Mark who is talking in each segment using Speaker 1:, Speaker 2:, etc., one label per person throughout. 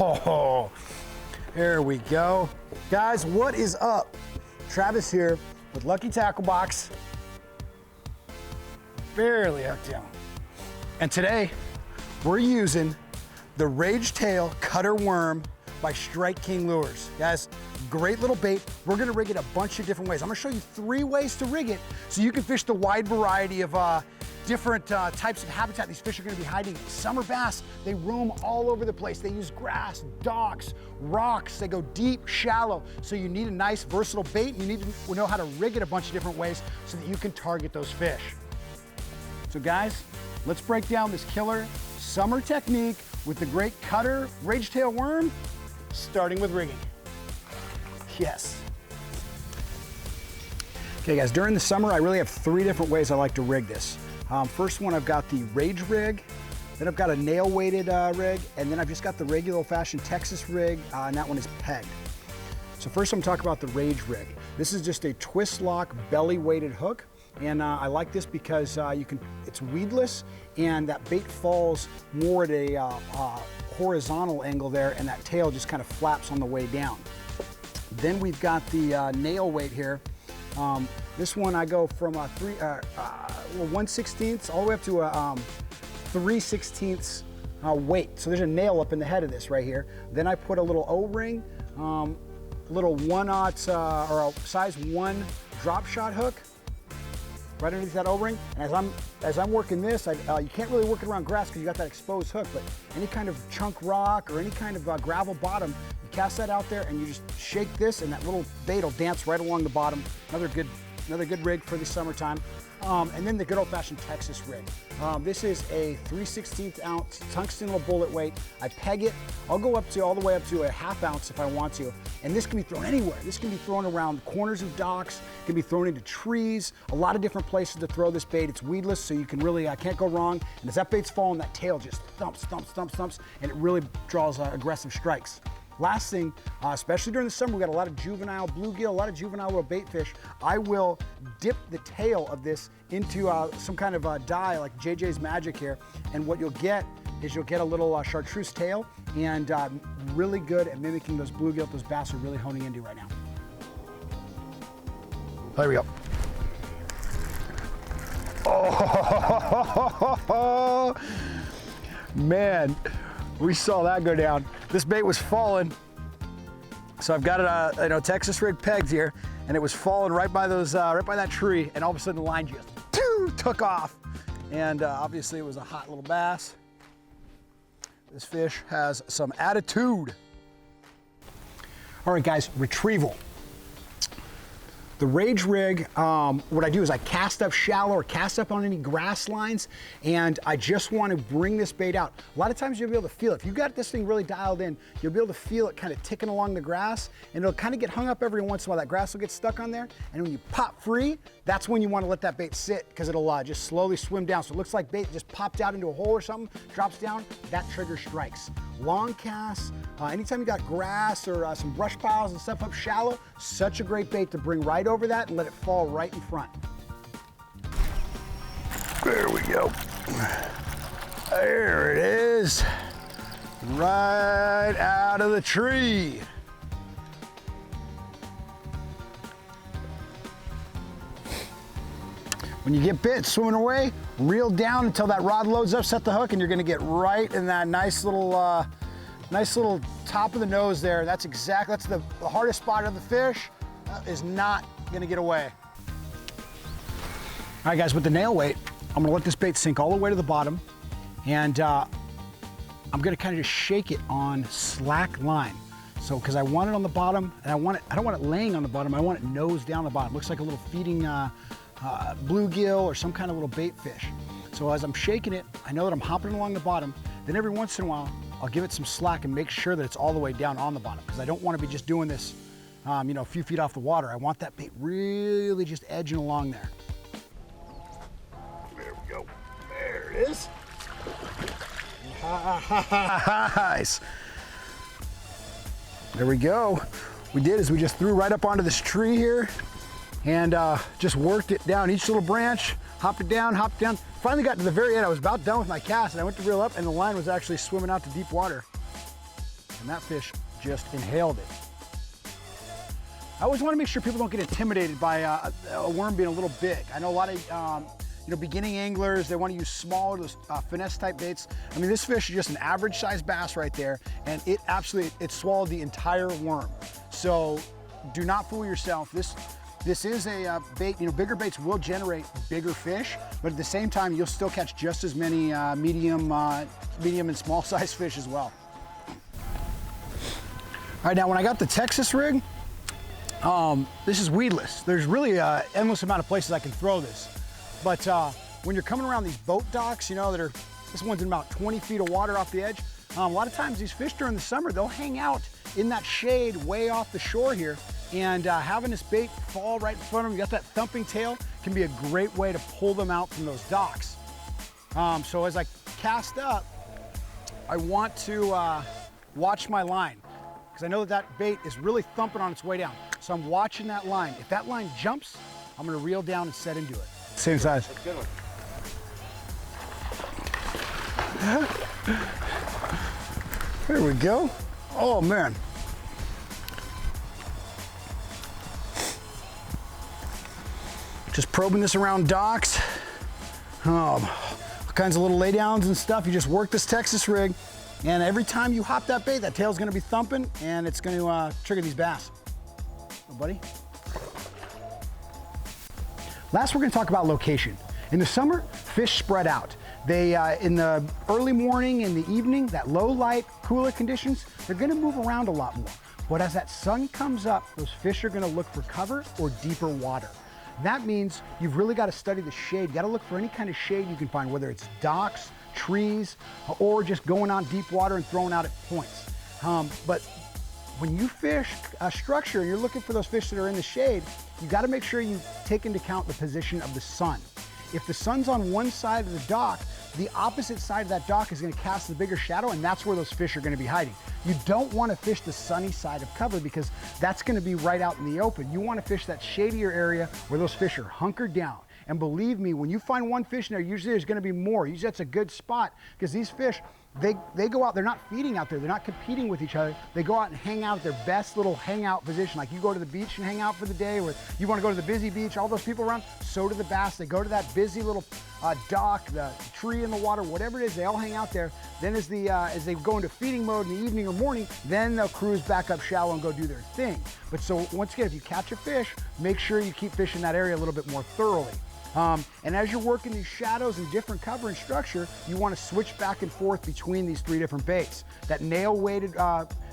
Speaker 1: Oh, there we go. Guys, what is up? Travis here with Lucky Tackle Box. Barely hooked down. And today, we're using the Rage Tail Cutter Worm by Strike King Lures. Guys, great little bait. We're gonna rig it a bunch of different ways. I'm gonna show you 3 ways to rig it so you can fish the wide variety of different types of habitat these fish are gonna be hiding in. Summer bass, they roam all over the place. They use grass, docks, rocks. They go deep, shallow. So you need a nice versatile bait. You need to know how to rig it a bunch of different ways so that you can target those fish. So guys, let's break down this killer summer technique with the great cutter Rage Tail Worm, starting with rigging. Yes. Okay guys, during the summer, I really have 3 different ways I like to rig this. First one, I've got the Rage rig, then I've got a nail weighted rig, and then I've just got the regular old fashioned Texas rig, and that one is pegged. So first I'm talking about the Rage rig. This is just a twist lock belly weighted hook. And I like this because it's weedless, and that bait falls more at a horizontal angle there, and that tail just kind of flaps on the way down. Then we've got the nail weight here. This one I go from 1/16 all the way up to a 3/16 weight. So there's a nail up in the head of this right here. Then I put a little O-ring, little 1/0 or a size 1 drop shot hook right underneath that O-ring. And as I'm working this, you can't really work it around grass because you got that exposed hook, but any kind of chunk rock or any kind of gravel bottom, you cast that out there and you just shake this, and that little bait will dance right along the bottom. Another good rig for the summertime. And then the good old-fashioned Texas rig. This is a 3/16 ounce tungsten bullet weight. I peg it. I'll go all the way up to a 1/2 ounce if I want to. And this can be thrown anywhere. This can be thrown around corners of docks. It can be thrown into trees. A lot of different places to throw this bait. It's weedless, so you can really can't go wrong. And as that bait's falling, that tail just thumps, thumps, thumps, thumps, and it really draws aggressive strikes. Last thing, especially during the summer, we got a lot of juvenile bluegill, a lot of juvenile little bait fish. I will dip the tail of this into some kind of dye like JJ's Magic here, and what you'll get is you'll get a little chartreuse tail, and really good at mimicking those bluegill those bass are really honing into right now. There we go. Oh, man. We saw that go down. This bait was falling. So I've got it, Texas rig pegged here, and it was falling right by that tree, and all of a sudden the line just took off. And obviously it was a hot little bass. This fish has some attitude. All right guys, retrieval. The Rage rig, what I do is I cast up shallow or cast up on any grass lines, and I just want to bring this bait out. A lot of times you'll be able to feel it. If you've got this thing really dialed in, you'll be able to feel it kind of ticking along the grass, and it'll kind of get hung up every once in a while. That grass will get stuck on there, and when you pop free, that's when you want to let that bait sit, because it'll just slowly swim down. So it looks like bait just popped out into a hole or something, drops down, that triggers strikes. Long casts, anytime you got grass or some brush piles and stuff up shallow, such a great bait to bring right over that and let it fall right in front. There we go. There it is. Right out of the tree. When you get bit swimming away, reel down until that rod loads up, set the hook, and you're gonna get right in that nice little top of the nose there. That's the hardest spot of the fish. That is not gonna get away. All right guys, with the nail weight, I'm gonna let this bait sink all the way to the bottom, and I'm gonna kind of just shake it on slack line. So, because I want it on the bottom, and I don't want it laying on the bottom, I want it nose down the bottom. Looks like a little feeding bluegill or some kind of little bait fish. So as I'm shaking it, I know that I'm hopping along the bottom. Then every once in a while, I'll give it some slack and make sure that it's all the way down on the bottom, because I don't want to be just doing this a few feet off the water. I want that bait really just edging along there. There we go. There it is. Nice. There we go. We did is we just threw right up onto this tree here and just worked it down each little branch, hopped it down, Finally got to the very end. I was about done with my cast and I went to reel up and the line was actually swimming out to deep water. and that fish just inhaled it. I always want to make sure people don't get intimidated by a worm being a little big. I know a lot of beginning anglers, they want to use smaller, those finesse type baits. I mean, this fish is just an average sized bass right there, and it swallowed the entire worm. So do not fool yourself. This is a bait. Bigger baits will generate bigger fish, but at the same time, you'll still catch just as many medium and small size fish as well. All right, now when I got the Texas rig, this is weedless. There's really an endless amount of places I can throw this. But when you're coming around these boat docks, this one's in about 20 feet of water off the edge. A lot of times these fish during the summer, they'll hang out in that shade way off the shore here, and having this bait fall right in front of them, you got that thumping tail, can be a great way to pull them out from those docks. So as I cast up, I want to watch my line, because I know that bait is really thumping on its way down. So I'm watching that line. If that line jumps, I'm gonna reel down and set into it. Same size.
Speaker 2: That's a good one.
Speaker 1: There we go. Oh man. Just probing this around docks. All kinds of little laydowns and stuff. You just work this Texas rig, and every time you hop that bait, that tail's gonna be thumping, and it's gonna trigger these bass. Oh, buddy. Last, we're gonna talk about location. In the summer, fish spread out. They, in the early morning, in the evening, that low light, cooler conditions, they're gonna move around a lot more. But as that sun comes up, those fish are gonna look for cover or deeper water. That means you've really got to study the shade. You got to look for any kind of shade you can find, whether it's docks, trees, or just going on deep water and throwing out at points. But when you fish a structure and you're looking for those fish that are in the shade, you got to make sure you take into account the position of the sun. If the sun's on one side of the dock, the opposite side of that dock is going to cast the bigger shadow, and that's where those fish are going to be hiding. You don't want to fish the sunny side of cover, because that's going to be right out in the open. You want to fish that shadier area where those fish are hunkered down. And believe me, when you find one fish in there, usually there's going to be more. Usually that's a good spot, because these fish, they go out, they're not feeding out there, they're not competing with each other. They go out and hang out at their best little hangout position. Like you go to the beach and hang out for the day, or you want to go to the busy beach, all those people around, so do the bass. They go to that busy little dock, the tree in the water, whatever it is, they all hang out there. Then as they go into feeding mode in the evening or morning, then they'll cruise back up shallow and go do their thing. But so once again, if you catch a fish, make sure you keep fishing that area a little bit more thoroughly. And as you're working these shadows and different cover and structure, you want to switch back and forth between these three different baits. That nail-weighted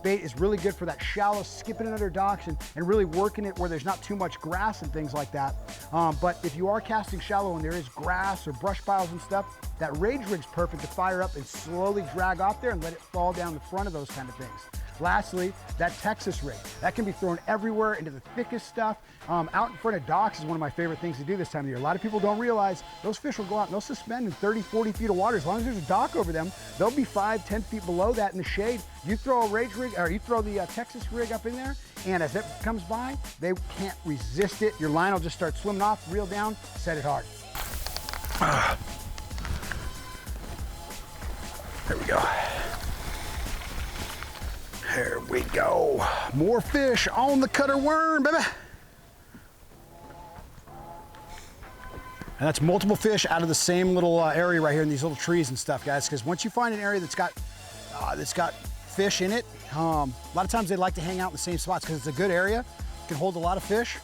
Speaker 1: bait is really good for that shallow, skipping it under docks and really working it where there's not too much grass and things like that. But if you are casting shallow and there is grass or brush piles and stuff, that rage rig's perfect to fire up and slowly drag off there and let it fall down the front of those kind of things. Lastly, that Texas rig. That can be thrown everywhere into the thickest stuff. Out in front of docks is one of my favorite things to do this time of year. A lot of people don't realize those fish will go out and they'll suspend in 30, 40 feet of water. As long as there's a dock over them, they'll be 5, 10 feet below that in the shade. You throw a rage rig, or you throw the Texas rig up in there, and as it comes by, they can't resist it. Your line will just start swimming off, reel down, set it hard. There we go. There we go. More fish on the cutter worm, baby. And that's multiple fish out of the same little area right here in these little trees and stuff, guys. Because once you find an area that's got fish in it, a lot of times they like to hang out in the same spots because it's a good area. It can hold a lot of fish.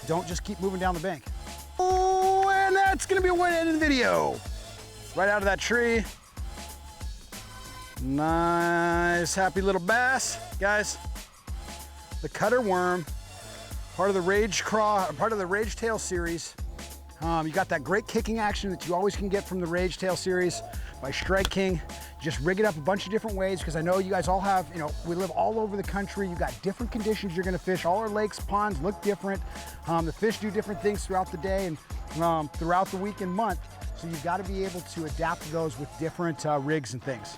Speaker 1: Don't just keep moving down the bank. Oh, and that's gonna be a way to end the video. Right out of that tree. Nice, happy little bass, guys. The cutter worm, part of the rage tail series. You got that great kicking action that you always can get from the rage tail series by Strike King. Just rig it up a bunch of different ways, because I know you guys all have, we live all over the country. You got different conditions you're gonna fish. All our lakes, ponds look different. The fish do different things throughout the day and throughout the week and month. So you've got to be able to adapt to those with different rigs and things.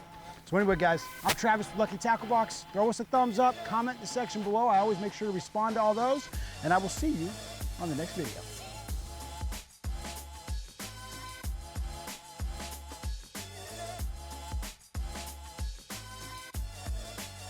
Speaker 1: So anyway, guys, I'm Travis with Lucky Tackle Box. Throw us a thumbs up, comment in the section below. I always make sure to respond to all those, and I will see you on the next video.